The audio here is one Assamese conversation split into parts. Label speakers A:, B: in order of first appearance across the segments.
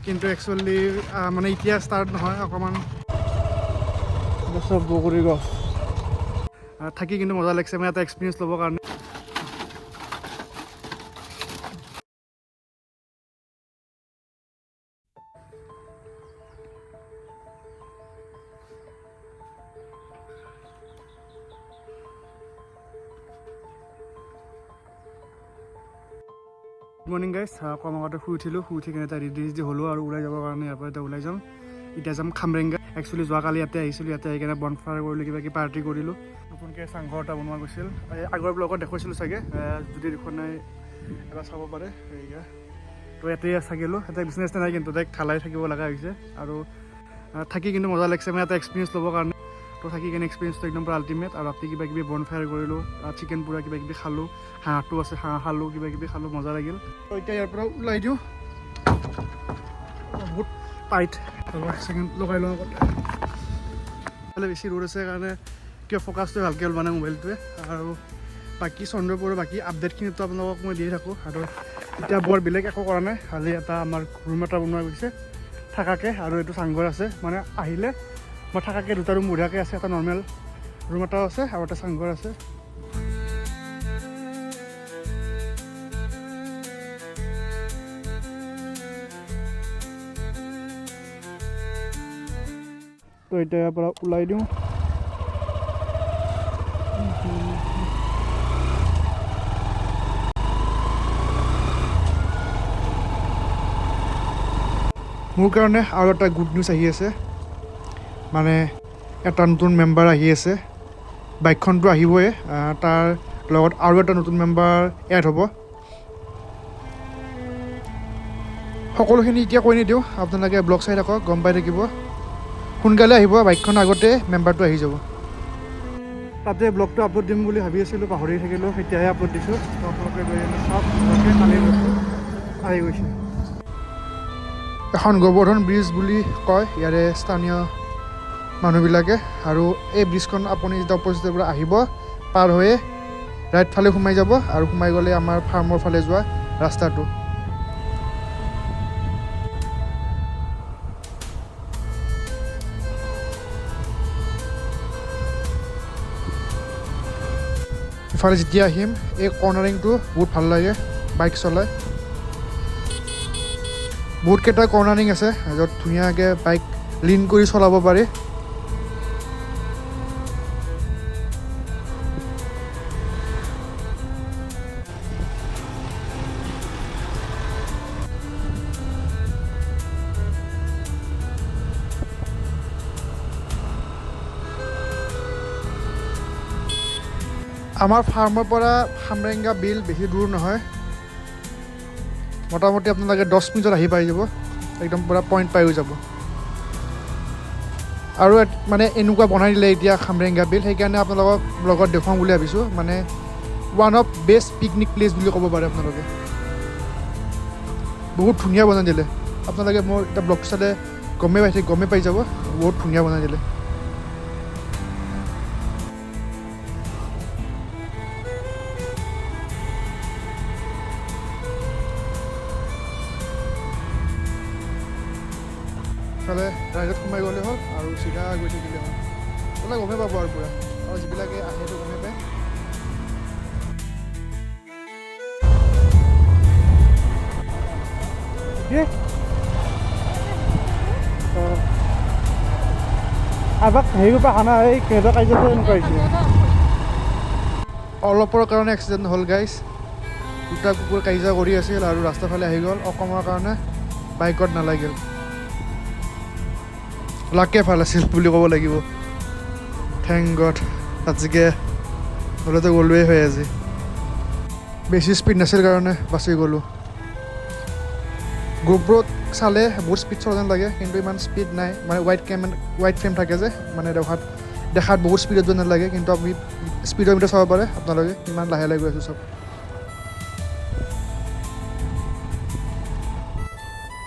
A: কিন্তু একচুৱেলি মানে এতিয়া ষ্টাৰ্ট নহয়, অকণমান চব বগৰী গছ থাকি কিন্তু মজা লাগিছে মানে এটা এক্সপিৰিয়েঞ্চ ল'বৰ কাৰণে। গুড মৰ্ণিং গাইজ, অকণ আগতে শুই উঠিলোঁ, শুই উঠি কিনে এটা ৰেডি হ'লোঁ আৰু ওলাই যাবৰ কাৰণে ইয়াৰ পৰা এতিয়া ওলাই যাম। এতিয়া যাম খামৰেংগা। একচুৱেলি যোৱাকালি ইয়াতে আহিছিলোঁ, ইয়াতে আহি কিনে বনফায়াৰ কৰিলোঁ, কিবা কিবি পাৰ্টি কৰিলোঁ। নতুনকৈ চাংঘৰ এটা বনোৱা গৈছিল, আগৰ ব্লগত দেখুৱাইছিলোঁ চাগে, যদি দেখুৱা নাই এবাৰ চাব পাৰে। সেয়া তো ইয়াতে থাকিলোঁ, এটা বিজনেছ নাই কিন্তু তাইক ঢালাই থাকিব লগা হৈছে আৰু থাকি কিন্তু মজা লাগিছে মানে এটা এক্সপিৰিয়েঞ্চ ল'বৰ কাৰণে। তো থাকি কিনে এক্সপিৰিয়েঞ্চটো একদম পুৰা আল্টিমেট। আৰু ৰাতি কিবা কিবি বনফায়াৰ কৰিলোঁ, চিকেন পুৰা কিবা কিবি খালোঁ, হাঁহটো আছে হাঁহ খালোঁ, কিবা কিবি খালোঁ, মজা লাগিল। তো এতিয়া ইয়াৰ পৰা ওলাই দিওঁ, বহুত টাইট ছেকেণ্ড লগাই লওঁ আগতে। বেছি ৰ'দ আছে কাৰণে কিয় ফ'কাছটো ভালকৈ হ'ল মানে মোবাইলটোৱে। আৰু বাকী চন্দ্ৰপুৰৰ বাকী আপডেটখিনিতো আপোনালোকক মই দিয়ে থাকোঁ। আৰু এতিয়া বৰ বেলেগ একো কৰা নাই, খালি এটা আমাৰ ৰুম এটা বনোৱা গৈছে থাকাকৈ, আৰু এইটো চাংঘৰ আছে। মানে আহিলে মই থাকাকৈ দুটা ৰুম বঢ়িয়াকৈ আছে, এটা নৰ্মেল ৰুম এটাও আছে আৰু এটা চাংঘৰ আছে। তো এতিয়া ইয়াৰ পৰা ওলাই দিওঁ। মোৰ কাৰণে আৰু এটা গুড নিউজ আহি আছে, মানে এটা নতুন মেম্বাৰ আহি আছে। বাইকখনটো আহিবই, তাৰ লগত আৰু এটা নতুন মেম্বাৰ এড হ'ব। সকলোখিনি এতিয়া কৈ নিদিওঁ, আপোনালোকে ব্লগ চাই থাকক, গম পাই থাকিব। সোনকালে আহিব, বাইকখন আগতে মেম্বাৰটো আহি যাব। তাতে ব্লগটো আপলোড দিম বুলি ভাবি আছিলোঁ, পাহৰি থাকিলোঁ, এতিয়াহে আপলোড দিছোঁ। আপোনালোকে চব কালি আহি গৈছে। এখন গোবৰ্ধন ব্ৰিজ বুলি কয় ইয়াৰে স্থানীয় মানুহবিলাকে। আৰু এই ব্ৰিজখন আপুনি যেতিয়া অপজিটৰ পৰা আহিব, পাৰ হৈয়ে ৰাইট ফালে সোমাই যাব, আৰু সোমাই গ'লে আমাৰ ফাৰ্মৰ ফালে যোৱা ৰাস্তাটো। ইফালে যেতিয়া আহিম, এই কৰ্ণাৰিংটো বহুত ভাল লাগে বাইক চলাই। বহুতকেইটা কৰ্ণাৰিং আছে য'ত ধুনীয়াকৈ বাইক লিন কৰি চলাব পাৰি। আমাৰ ফাৰ্মৰ পৰা খামৰেংগা বিল বেছি দূৰ নহয়, মোটামুটি আপোনালোকে 10 মিনিটত আহি পাই যাব, একদম পূৰা পইণ্ট পাই হৈ যাব। আৰু মানে এনেকুৱা বনাই দিলে এতিয়া খামৰেংগা বিল, সেইকাৰণে আপোনালোকক ব্লগত দেখুৱাম বুলি ভাবিছোঁ। মানে one of best picnic place বুলি ক'ব পাৰে আপোনালোকে। বহুত ধুনীয়া বনাই দিলে, আপোনালোকে মোৰ এতিয়া ব্লগ চালে গমেই পাই যাব, বহুত ধুনীয়া বনাই দিলে। ইফালে ৰাইজত সোমাই গ'লে হ'ল আৰু চিধা গৈ থাকিলে হ'ল, বোলে গমেই পাব আৰু পূৰা। আৰু যিবিলাকে আহেতো গমেই পায়। আবাক হেৰিৰ পৰা আনা এই সিহঁতৰ কাৰ্যটো এনেকুৱা হৈছে। অলপৰ কাৰণে এক্সিডেণ্ট হ'ল গাইজ। দুটা কুকুৰ কাজিয়া কৰি আছিল আৰু ৰাস্তাৰ ফালে আহি গ'ল, অকণৰ কাৰণে বাইকত নালাগিল। লাকে ভাল আছিল বুলি ক'ব লাগিব। থেংক গড, আজিকে হ'লেতো গ'লোৱেই হয় আজি। বেছি স্পীড নাছিল কাৰণে বাচি গ'লোঁ। গোপ্ৰত চালে বহুত স্পীড চলা যেন লাগে, কিন্তু ইমান স্পীড নাই। মানে ৱাইড ফ্ৰেম থাকে যে, মানে দেখাত বহুত স্পীডত যেন নালাগে, কিন্তু আপুনি স্পীডৰ ভিতৰত চাব পাৰে আপোনালোকে ইমান লাহে লাহে গৈ আছোঁ চব।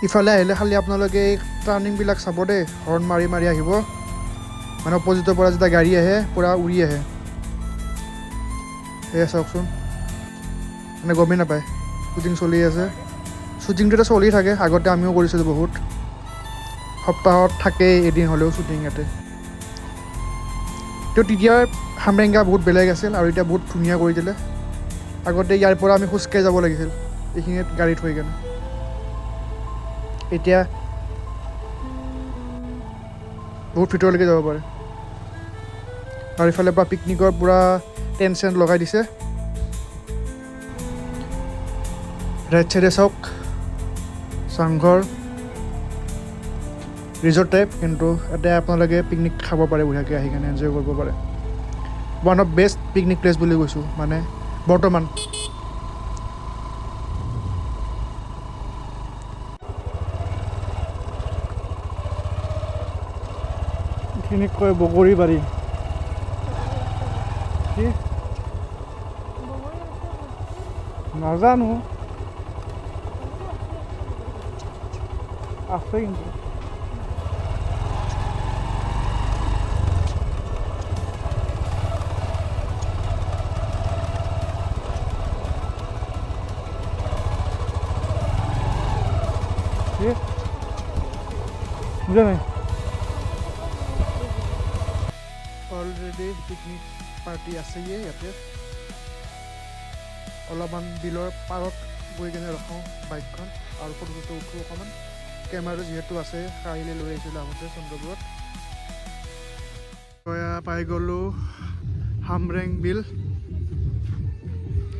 A: ইফালে আহিলে খালি আপোনালোকে এই টাৰ্ণিংবিলাক চাব দেই, হৰ্ণ মাৰি মাৰি আহিব। মানে অপজিটৰ পৰা যেতিয়া গাড়ী আহে পূৰা উৰি আহে, সেয়া চাওকচোন। মানে গমেই নাপায় শ্বুটিং চলি আছে। শ্বুটিংটো চলি থাকে আগতে আমিও কৰিছিলোঁ বহুত সপ্তাহত থাকেই এদিন হ'লেও শ্বুটিং ইয়াতে তো তেতিয়া খামৰেংগা বহুত বেলেগ আছিল আৰু এতিয়া বহুত ধুনীয়া কৰি দিলে আগতে ইয়াৰ পৰা আমি খোজকাঢ়ি যাব লাগিছিল এইখিনিত গাড়ী থৈ কেনে এতিয়া বহুত ভিতৰলৈকে যাব পাৰে আৰু ইফালে পৰা পিকনিকৰ পূৰা টেণ্ট চেণ্ট লগাই দিছে ৰাইট চাইডে চাওক চাংঘৰ ৰিজৰ্ট টাইপ কিন্তু ইয়াতে আপোনালোকে পিকনিক খাব পাৰে বঢ়িয়াকৈ আহি কেনে এনজয় কৰিব পাৰে one of best picnic place বুলি কৈছোঁ মানে বৰ্তমান এইখিনিক কয় বগৰী বাৰী কি নাজানো আছে কিন্তু বুঝা নাই অলৰেডি পিকনিক পাৰ্টি আছেই ইয়াতে অলপমান বিলৰ পাৰত গৈ কিনে ৰখাওঁ বাইকখন আৰু ফটো চটো উঠোঁ অকণমান কেমেৰাটো যিহেতু আছে কাইলৈ লৈ আহিছিলোঁ আহোঁতে চন্দ্ৰপুৰত পাই গ'লোঁ হামৰেং বিল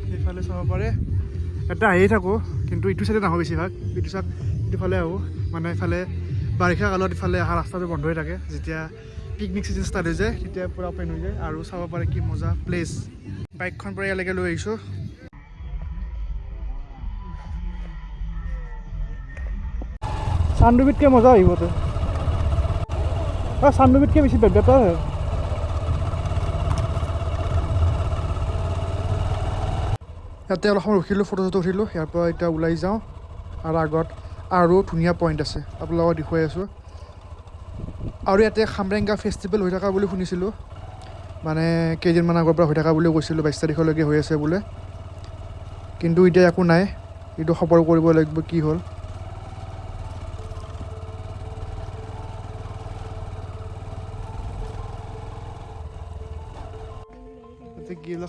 A: সেইফালে চাব পাৰে এটা আহিয়ে থাকোঁ কিন্তু ইটো চাইডে নাহোঁ বেছিভাগ ইটোফালে আহোঁ মানে এইফালে বাৰিষা কালত ইফালে অহা ৰাস্তাটো বন্ধ হৈ থাকে যেতিয়া পিকনিক চিজন ষ্টাৰ্ট হৈ যায় তেতিয়া পূৰা অপেন হৈ যায় আৰু চাব পাৰে কি মজা প্লেচ বাইকখন পৰা ইয়ালৈকে লৈ আহিছোঁ চান্দুবিতকৈ মজা আহিবতো চান্দুবিতকৈ বেছি বেটাৰ হয় ইয়াতে অলপ সময় ৰখিলোঁ ফটো চটো উঠিলোঁ ইয়াৰ পৰা এতিয়া ওলাই যাওঁ আৰু আগত আৰু ধুনীয়া পইণ্ট আছে আপোনালোকক দেখুৱাই আছোঁ আৰু ইয়াতে খামৰেংগা ফেষ্টিভেল হৈ থকা বুলি শুনিছিলোঁ মানে কেইদিনমান আগৰ পৰা হৈ থকা বুলিও কৈছিলোঁ 22 তাৰিখলৈকে হৈ আছে বোলে কিন্তু এতিয়া একো নাই এইটো খবৰ কৰিব লাগিব কি হ'ল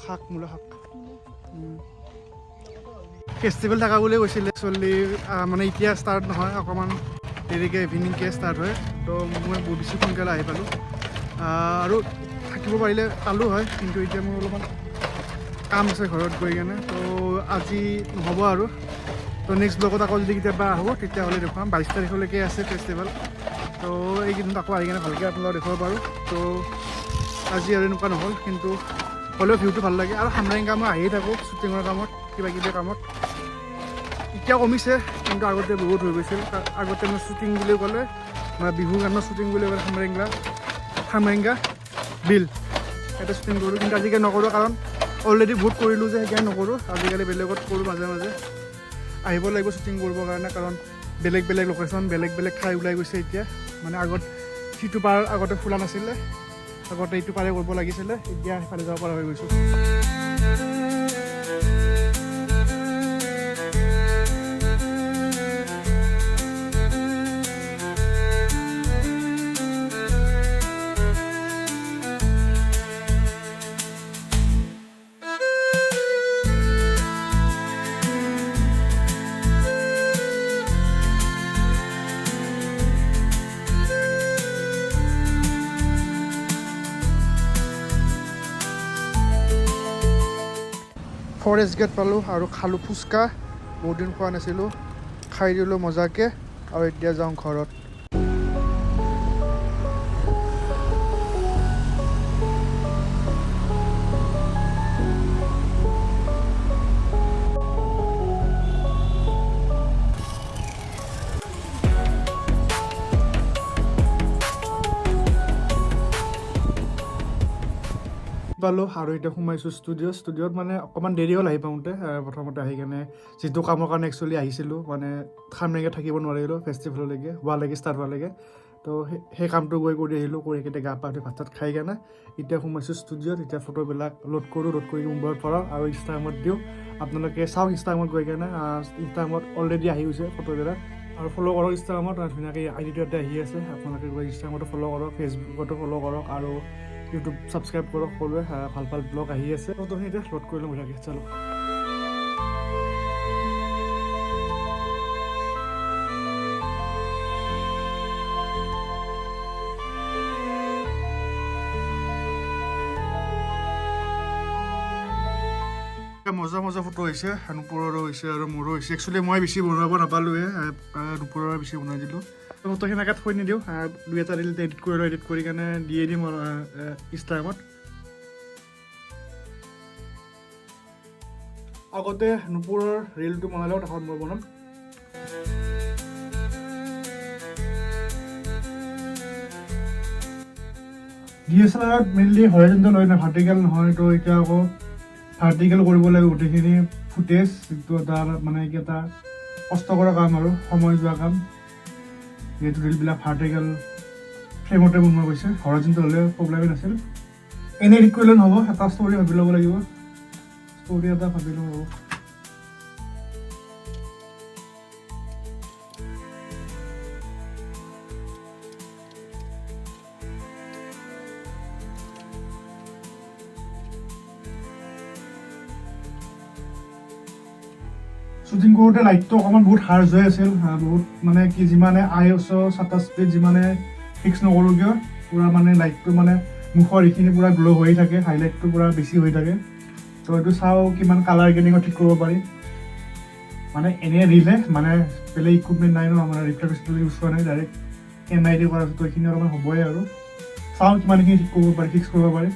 A: শাক মূলা শাক ফেষ্টিভেল থকা বুলি কৈছিলে একচুৱেলি মানে এতিয়া ষ্টাৰ্ট নহয় অকণমান দেৰিকৈ ইভিনিংকৈ ষ্টাৰ্ট হয় তো মই বহুত বেছি সোনকালে আহি পালোঁ আৰু থাকিব পাৰিলে পালোঁ হয় কিন্তু এতিয়া মোৰ অলপমান কাম আছে ঘৰত গৈ কেনে তো আজি নহ'ব আৰু তো নেক্সট ব্লগত আকৌ যদি কেতিয়াবা আহোঁ তেতিয়াহ'লে দেখুৱাম 22 তাৰিখলৈকে আছে ফেষ্টিভেল তো এইকেইদিনত আকৌ আহি কেনে ভালকৈ আপোনালোকক দেখুৱাব পাৰোঁ তো আজি আৰু এনেকুৱা নহ'ল কিন্তু হ'লেও ভিউটো ভাল লাগে আৰু খামৰেংগা মই আহিয়ে থাকোঁ শ্বুটিঙৰ কামত কিবা কিবি কামত এতিয়া কমিছে কিন্তু আগতে বহুত হৈ গৈছিল আগতে মই শ্বুটিং বুলি ক'লে মানে বিহুৰ গানৰ শ্বুটিং বুলি ক'লে খামৰেংগা বিল এটা শ্বুটিং কৰোঁ কিন্তু আজিকালি নকৰোঁ কাৰণ অলৰেডি বহুত কৰিলোঁ যে সেইকাৰণে নকৰোঁ আজিকালি বেলেগত কৰোঁ মাজে মাজে আহিব লাগিব শ্বুটিং কৰিবৰ কাৰণে কাৰণ বেলেগ বেলেগ লোকেশ্যন বেলেগ বেলেগ ঠাই ওলাই গৈছে এতিয়া মানে আগত সিটো পাৰ আগতে খোলা নাছিলে আগতে এইটো পাৰে কৰিব লাগিছিলে এতিয়া সেইফালে যাব পৰা হৈ গৈছোঁ ফৰেষ্ট গেট পালোঁ আৰু খালোঁ ফুচকা বহুত দিন খোৱা নাছিলোঁ খাই দিলোঁ মজাকৈ আৰু এতিয়া যাওঁ ঘৰত পালোঁ আৰু এতিয়া সোমাইছোঁ ষ্টুডিঅ'ত মানে অকণমান দেৰি হ'ল আহি পাওঁতে প্ৰথমতে আহি কেনে যিটো কামৰ কাৰণে একচুৱেলি আহিছিলোঁ মানে খামৰেংগাত থাকিব নোৱাৰিলোঁ ফেষ্টিভেললৈকে ষ্টাৰ্ট হোৱালৈকে তো সেই কামটো কৰি আহিলোঁ কৰি কেনে গা পা ধুই ভাত চাত খাই কেনে এতিয়া সোমাইছোঁ ষ্টুডিঅ'ত এতিয়া ফটোবিলাক লোড কৰি মোবাইলত ভৰাওঁ আৰু ইনষ্টাগ্ৰামত দিওঁ আপোনালোকে চাওক ইনষ্টাগ্ৰামত গৈ কেনে ইনষ্টাগ্ৰামত অলৰেডি আহি গৈছে ফটোবিলাক আৰু ফ'ল' কৰক ইনষ্টাগ্ৰামত ধুনীয়াকৈ আইডিটো ইয়াতে আহি আছে আপোনালোকে গৈ ইনষ্টাগ্ৰামতো ফ'ল' কৰক ফেচবুকতো ফ'ল' কৰক আৰু ইউটিউব ছাবস্ক্ৰাইব কৰক সকলোৱে ভাল ব্লগ আহি আছে ফটোখিনি এতিয়া লোড কৰি ল'ম বঢ়িয়াকৈ চালো মজা ফটো হৈছে নুপুৰৰো হৈছে আৰু মোৰো হৈছে একচুৱেলি মই বেছি বনাব নাপালোঁৱে নুপুৰৰ বেছি বনাই দিলোঁ ফটো সেনেকৈ থৈ নিদিওঁ দুই এটা ৰিল এডিট কৰি কেনে দিয়ে দিম আৰু ইনষ্টাগ্ৰামত আগতে নুপুৰৰ ৰিলটো বনালেও তাখন মই বনাম DSLR-ত মেইনলি হৰাইজণ্টেল হয় না ভাৰ্টিকেল নহয় তো এতিয়া আকৌ ভাৰ্টিকেল কৰিব লাগে গোটেইখিনি ফুটেজ যিটো এটা মানে কি এটা কষ্ট কৰা কাম আৰু সময় যোৱা কাম যিহেতু ৰিলবিলাক ভাৰ্টিকেল ফ্ৰেমতে বনোৱা গৈছে হৰাইজণ্টেল হ'লে প্ৰব্লেমেই নাছিল এনে এডিট কৰিলে নহ'ব এটা ষ্টৰি ভাবি ল'ব লাগিব ষ্টৰি এটা ভাবি ল'ব হ'ব শ্বুটিং কৰোঁতে লাইটটো অকণমান বহুত হাৰ্জ হৈ আছিল বহুত মানে কি যিমানে ISO ছাটাৰ স্পীড যিমানে ফিক্স নকৰোঁ কিয় পূৰা মানে লাইটটো মানে মুখৰ এইখিনি পূৰা গ্ল' হৈ থাকে হাইলাইটটো পূৰা বেছি হৈ থাকে তো এইটো চাওঁ কিমান কালাৰ গ্ৰেডিঙত ঠিক কৰিব পাৰি মানে এনে ৰিলে মানে বেলেগ ইকুইপমেণ্ট নাই ন মানে ৰিফ্লেক্টৰ ইউজ কৰা নাই ডাইৰেক্ট NID কৰা তো এইখিনি অলপমান হ'বই আৰু চাওঁ কিমানখিনি ঠিক কৰিব পাৰি ফিক্স কৰিব পাৰি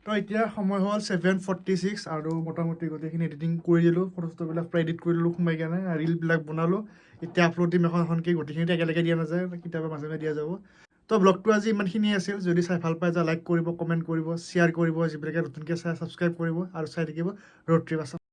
A: তো এতিয়া সময় হ'ল 7:46 আৰু মোটামুটি গোটেইখিনি এডিটিং কৰি দিলোঁ ফটোবিলাক প্ৰায় এডিট কৰি দিলোঁ সোমাই কেনে ৰিলবিলাক বনালোঁ এতিয়া আপলোড দিম এখনকৈ গোটেইখিনিতে একেলগে দিয়া নাযায় কেতিয়াবা মাজে মাজে দিয়া যাব তো ব্লগটো আজি ইমানখিনিয়ে আছিল যদি চাই ভাল পায় লাইক কৰিব কমেণ্ট কৰিব শ্বেয়াৰ কৰিব যিবিলাকে নতুনকৈ চাই ছাবস্ক্ৰাইব কৰিব আৰু চাই থাকিব ৰোড ট্ৰিপ আছাম